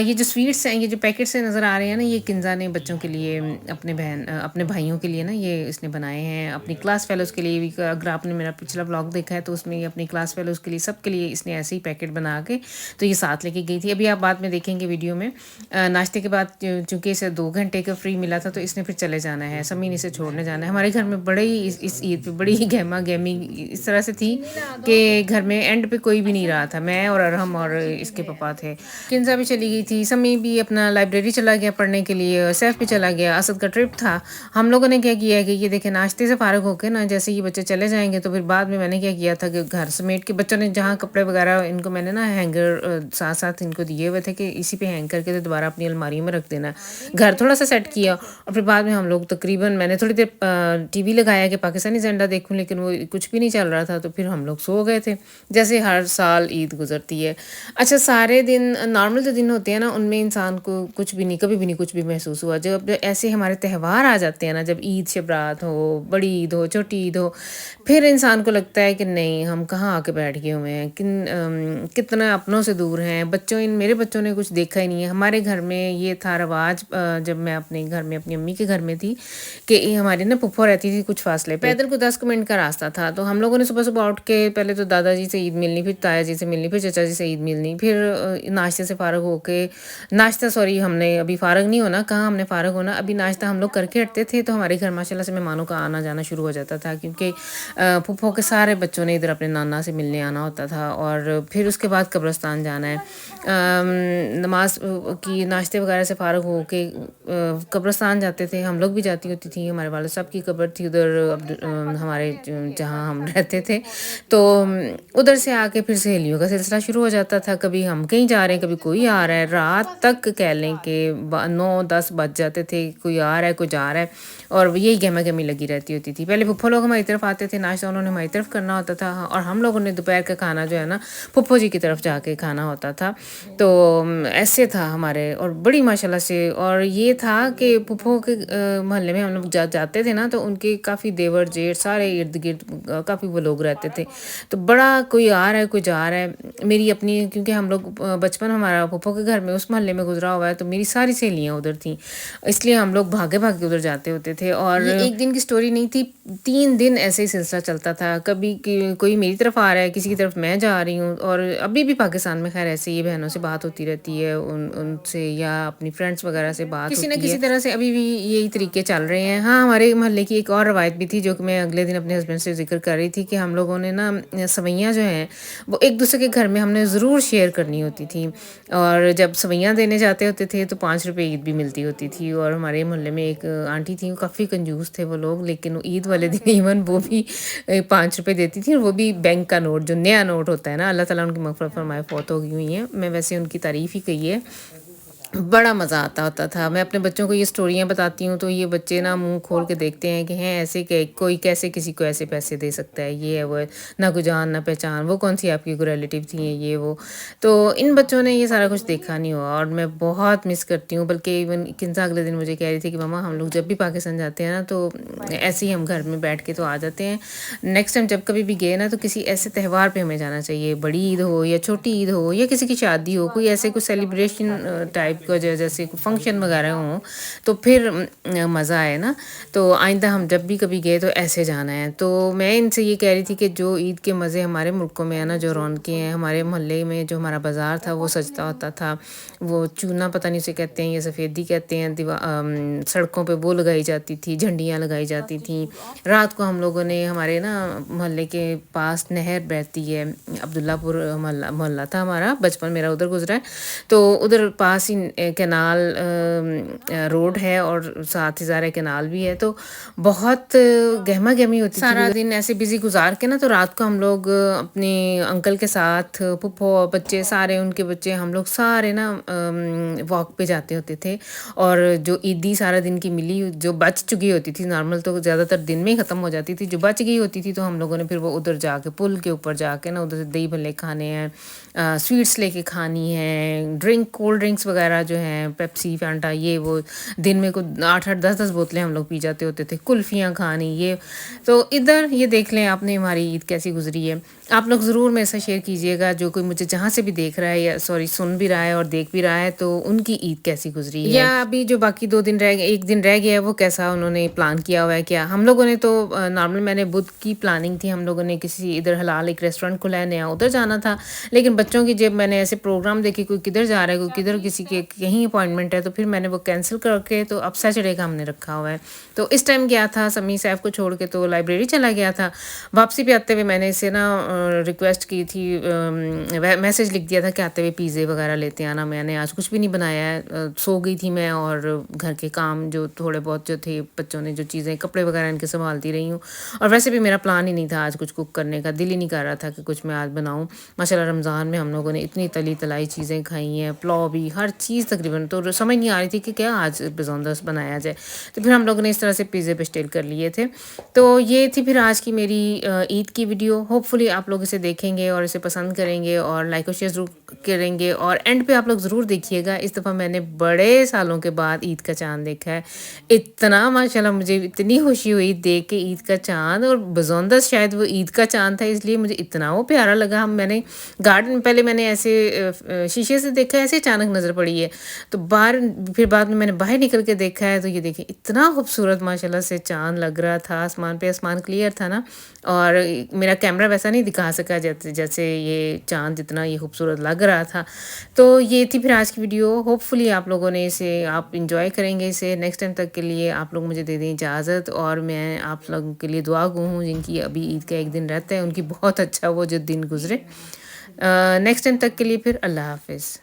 یہ جو سویٹس ہیں، یہ جو پیکٹس ہیں نظر آ رہے ہیں نا، یہ کنزا نے بچوں کے لیے، اپنے بھائیوں کے لیے نا یہ اس نے بنائے ہیں، اپنی کلاس فیلوز کے لیے بھی. اگر آپ نے میرا پچھلا بلاگ دیکھا ہے تو اس میں یہ اپنی کلاس فیلوز کے لیے سب کے لیے اس نے ایسے ہی پیکٹ بنا کے تو یہ ساتھ لے کے گئی تھی. ابھی آپ بعد میں دیکھیں گے ویڈیو میں، ناشتے کے بعد چونکہ اسے 2 گھنٹے کا فری ملا تھا تو اس نے پھر چلے جانا ہے، سمین اسے چھوڑنے جانا ہے. ہمارے گھر میں بڑے ہی اس عید پہ بڑی ہی گہما گہمی اس طرح سے تھی کہ گھر میں اینڈ پہ کوئی بھی نہیں رہا تھا، میں اور ارحم اور اس کے پاپا تھے. کنزا بھی چلی گئی تھی، سمی بھی اپنا لائبریری چلا گیا پڑھنے کے لیے، سیف بھی چلا گیا. اسد کا ٹرپ تھا. ہم لوگوں نے کیا کیا ہے کہ یہ دیکھیں ناشتے سے فارغ ہو کے نا جیسے یہ بچے چلے جائیں گے تو پھر بعد میں نے کیا کیا تھا کہ گھر سمیٹ کے بچوں نے جہاں کپڑے وغیرہ ان کو میں نے نا ہینگر ساتھ ساتھ ان کو دیے ہوئے تھے کہ اسی پہ ہینگ کر کے تو دوبارہ اپنی الماری میں رکھ دینا. گھر تھوڑا سا سیٹ کیا اور پھر بعد میں ہم لوگ تقریباً میں نے تھوڑی دیر ٹی وی لگایا کہ پاکستانی زنڈا دیکھوں، لیکن وہ کچھ بھی نہیں چل رہا تھا تو پھر ہم لوگ سو گئے تھے جیسے ہر سال عید گزرتی ہے. اچھا سارے دن نارمل جو دن ہوتے ہیں نا ان میں انسان کو کچھ بھی نہیں، کبھی بھی نہیں کچھ بھی محسوس ہوا. جب ایسے ہمارے تہوار آ جاتے ہیں نا، جب عید شب رات ہو، بڑی عید ہو، چھوٹی عید ہو، پھر انسان کو لگتا ہے کہ نہیں ہم کہاں آ کے بیٹھ گئے ہوئے ہیں، کتنا اپنوں سے دور ہیں. میرے بچوں نے کچھ دیکھا ہی نہیں ہے. ہمارے گھر میں یہ تھا رواج، جب میں اپنے گھر میں اپنی امی کے گھر میں تھی کہ ہماری نا پھپھو رہتی تھی کچھ فاصلے پہ، پیدل کو 10 منٹ کا راستہ تھا. تو ہم لوگوں نے صبح صبح اٹھ کے پہلے تو دادا جی سے عید ملنی، پھر تایا جی سے ملنی، پھر چچا جی سے عید ملنی، پھر ناشتے سے فارغ ہو کے ہم نے ابھی فارغ نہیں ہونا، کہاں ہم نے فارغ ہونا، ابھی ناشتہ ہم لوگ کر کے ہٹتے تھے تو ہمارے گھر ماشاء اللہ سے مہمانوں کا آنا جانا شروع ہو جاتا تھا، کیونکہ پھپھو کے سارے بچوں نے ادھر اپنے نانا سے ملنے آنا ہوتا تھا. اور پھر اس کے بعد قبرستان جانا ہے. نماز کی ناشتے وغیرہ سے فارغ ہو کے قبرستان جاتے تھے، ہم لوگ بھی جاتی ہوتی تھیں. ہمارے والد صاحب کی قبر تھی ادھر ہمارے جہاں ہم رہتے تھے، تو ادھر سے آ کے پھر سہیلیوں کا سلسلہ شروع ہو جاتا تھا. کبھی ہم کہیں جا رہے ہیں، کبھی کوئی آ رہا ہے، رات تک کہہ لیں کہ 9-10 بج جاتے تھے، کوئی آ رہا ہے کوئی جا رہا ہے، اور یہی گہما گہمی لگی رہتی ہوتی تھی. پہلے پھپھو لوگ ہماری طرف آتے تھے، ناشتہ انہوں نے ہماری طرف کرنا ہوتا تھا، اور ہم لوگوں نے دوپہر کا کھانا جو ہے نا پھپھو جی کی طرف جا کے کھانا ہوتا تھا. تو ایسے تھا ہمارے، اور بڑی ماشاءاللہ سے. اور یہ تھا کہ پھپھو کے محلے میں ہم لوگ جاتے تھے نا تو ان کے کافی دیور جیٹ سارے ارد گرد کافی وہ لوگ رہتے تھے. تو بڑا کوئی آ رہا ہے کوئی جا رہا ہے. میری اپنی، کیونکہ ہم لوگ بچپن ہمارا پھپھو کے گھر میں اس محلے میں گزرا ہوا ہے، تو میری ساری سہیلیاں ادھر تھیں، اس لیے ہم لوگ بھاگے بھاگے ادھر جاتے ہوتے تھے. اور یہ ایک دن کی سٹوری نہیں تھی، 3 دن ایسے ہی سلسلہ چلتا تھا. کبھی کوئی میری طرف آ رہا ہے، کسی کی طرف میں جا رہی ہوں. اور ابھی بھی پاکستان میں خیر ایسے ہی بہنوں سے بات ہوتی رہتی ہے، ان سے یا اپنی فرینڈس وغیرہ سے بات کسی نہ کسی طرح سے ابھی بھی یہی طریقے چل رہے ہیں. ہاں ہمارے محلے کی ایک اور روایت بھی تھی جو کہ میں اگلے دن اپنے ہسبینڈ سے ذکر کر رہی تھی کہ ہم لوگوں نے نا سوئیاں جو ہیں وہ ایک دوسرے کے گھر میں ہم نے ضرور شیئر کرنی ہوتی تھی. اور جب سوئیاں دینے جاتے ہوتے تھے تو 5 روپے عید بھی ملتی ہوتی تھی. اور ہمارے محلے میں ایک آنٹی تھیں، کافی کنجوس تھے وہ لوگ، لیکن عید والے دن ایون وہ بھی 5 روپے دیتی تھی، اور وہ بھی بینک کا نوٹ، جو نیا نوٹ ہوتا ہے نا. اللہ تعالیٰ ان کی مغفرت فرمائے، فوت ہو گئی ہوئی ہیں. میں ویسے ان کی تعریف ہی کی ہے. بڑا مزہ آتا ہوتا تھا. میں اپنے بچوں کو یہ سٹوریاں بتاتی ہوں تو یہ بچے نا منہ کھول کے دیکھتے ہیں کہ ہیں ایسے کہ کوئی کیسے کسی کو ایسے پیسے دے سکتا ہے، یہ ہے وہ ہے، نہ کوئی جان نہ پہچان، وہ کون سی آپ کی کوئی ریلیٹیو تھی ہیں یہ وہ. تو ان بچوں نے یہ سارا کچھ دیکھا نہیں ہوا، اور میں بہت مس کرتی ہوں. بلکہ ایون کنزا اگلے دن مجھے کہہ رہی تھی کہ ماما ہم لوگ جب بھی پاکستان جاتے ہیں نا تو ایسے ہی ہم گھر میں بیٹھ کے تو آ جاتے ہیں، نیکسٹ ٹائم جب کبھی بھی گئے نا تو کسی ایسے تہوار پہ ہمیں جانا چاہیے، بڑی عید ہو یا چھوٹی عید ہو یا کسی کی شادی ہو، کوئی ایسے کوئی سیلیبریشن ٹائپ کا جیسے فنکشن وغیرہ ہوں تو پھر مزہ آئے نا. تو آئندہ ہم جب بھی کبھی گئے تو ایسے جانا ہے. تو میں ان سے یہ کہہ رہی تھی کہ جو عید کے مزے ہمارے ملکوں میں ہیں نا، جو رونقیں ہیں ہمارے محلے میں، جو ہمارا بازار تھا وہ سجتا ہوتا تھا، وہ چونا پتہ نہیں اسے کہتے ہیں یا سفیدی کہتے ہیں، سڑکوں پہ وہ لگائی جاتی تھی، جھنڈیاں لگائی جاتی تھیں. رات کو ہم لوگوں نے، ہمارے نا محلے کے پاس نہر بہتی ہے، عبداللہ پور محلہ تھا ہمارا، بچپن میرا ادھر گزرا ہے. تو ادھر پاس ہی کینال روڈ ہے اور ساتھ ہی ظاہر کینال بھی ہے. تو بہت گہما گہمی ہوتی تھی سارا دن ایسے بزی گزار کے نا. تو رات کو ہم لوگ اپنے انکل کے ساتھ، پھپھو بچے سارے، ان کے بچے، ہم لوگ سارے نا واک پہ جاتے ہوتے تھے. اور جو عیدی سارا دن کی ملی جو بچ چکی ہوتی تھی، نارمل تو زیادہ تر دن میں ہی ختم ہو جاتی تھی، جو بچ گئی ہوتی تھی تو ہم لوگوں نے پھر وہ ادھر جا کے پل کے اوپر جا کے نا ادھر سے دہی بھلے کھانے ہیں، سویٹس لے کے کھانی ہے، کولڈ ڈرنکس وغیرہ وغیرہ جو ہیں پیپسی فانٹا یہ وہ دن میں کچھ 8-8 10 10 بوتلیں ہم لوگ پی جاتے ہوتے تھے، کلفیاں کھانی یہ. تو ادھر یہ دیکھ لیں آپ نے ہماری عید کیسی گزری ہے. آپ لوگ ضرور میرے ساتھ شیئر کیجیے گا، جو کوئی مجھے جہاں سے بھی دیکھ رہا ہے یا سوری سن بھی رہا ہے اور دیکھ بھی رہا ہے تو ان کی عید کیسی گزری ہے، یا ابھی جو باقی 2 دن رہ گئے 1 دن رہ گیا ہے وہ کیسا انہوں نے پلان کیا ہوا ہے. کیا ہم لوگوں نے تو نارمل میں نے بدھ کی پلاننگ تھی، ہم لوگوں نے کسی ادھر حلال ایک ریسٹورینٹ کھلا ہے نیا ادھر جانا تھا، لیکن بچوں کی جب میں نے ایسے پروگرام دیکھے کوئی کدھر جا رہا ہے کوئی کدھر کسی کے کہیں اپوائنٹمنٹ ہے تو پھر میں نے وہ کینسل کر کے تو اب سیٹرڈے کا ہم نے رکھا ہوا ہے. تو اس ٹائم گیا تھا سمی صاحب کو چھوڑ کے تو لائبریری چلا گیا تھا. واپسی پہ آتے ہوئے میں نے اسے نا ریکویسٹ کی تھی، میسج لکھ دیا تھا کہ آتے ہوئے پیزے وغیرہ لیتے آنا. میں نے آج کچھ بھی نہیں بنایا ہے، سو گئی تھی میں اور گھر کے کام جو تھوڑے بہت جو تھے بچوں نے جو چیزیں کپڑے وغیرہ ان کے سنبھالتی رہی ہوں. اور ویسے بھی میرا پلان ہی نہیں تھا آج کچھ کوک کرنے کا، دل ہی نہیں کر رہا تھا کہ کچھ میں آج بناؤں. ماشاءاللہ رمضان میں ہم لوگوں نے اتنی تلی تلائی چیزیں کھائی ہیں، پلاؤ بھی ہر چیز تقریباً، تو سمجھ نہیں آ رہی تھی کہ کیا آج بزوندس بنایا جائے. تو پھر ہم لوگوں نے اس طرح سے پیزے پسٹیل کر لیے تھے. تو یہ تھی پھر آج کی میری عید کی ویڈیو. ہوپ فلی آپ لوگ اسے دیکھیں گے اور اسے پسند کریں گے اور لائک و شیئر ضرور کریں گے. اور اینڈ پہ آپ لوگ ضرور دیکھیے گا، اس دفعہ میں نے بڑے سالوں کے بعد عید کا چاند دیکھا ہے. اتنا ماشاءاللہ مجھے اتنی خوشی ہوئی دیکھ کے عید کا چاند، اور بزوندس شاید وہ عید کا چاند تھا اس لیے مجھے اتنا وہ پیارا لگا. میں نے گارڈن پہلے میں نے ایسے شیشے سے دیکھا، ایسے اچانک نظر پڑی ہے تو باہر، پھر بعد میں نے باہر نکل کے دیکھا ہے تو یہ دیکھیں اتنا خوبصورت ماشاءاللہ سے چاند لگ رہا تھا. آسمان پہ آسمان کلیئر تھا نا، اور میرا کیمرہ ویسا نہیں دکھا سکا جیسے یہ چاند جتنا یہ خوبصورت لگ رہا تھا. تو یہ تھی پھر آج کی ویڈیو. ہوپ فلی آپ لوگوں نے اسے آپ انجوائے کریں گے. اسے نیکسٹ ٹائم تک کے لیے آپ لوگ مجھے دے دیں اجازت، اور میں آپ لوگوں کے لیے دعا گو ہوں جن کی ابھی عید کا ایک دن رہتا ہے ان کی بہت اچھا وہ جو دن گزرے. نیکسٹ ٹائم تک کے لیے پھر اللہ حافظ.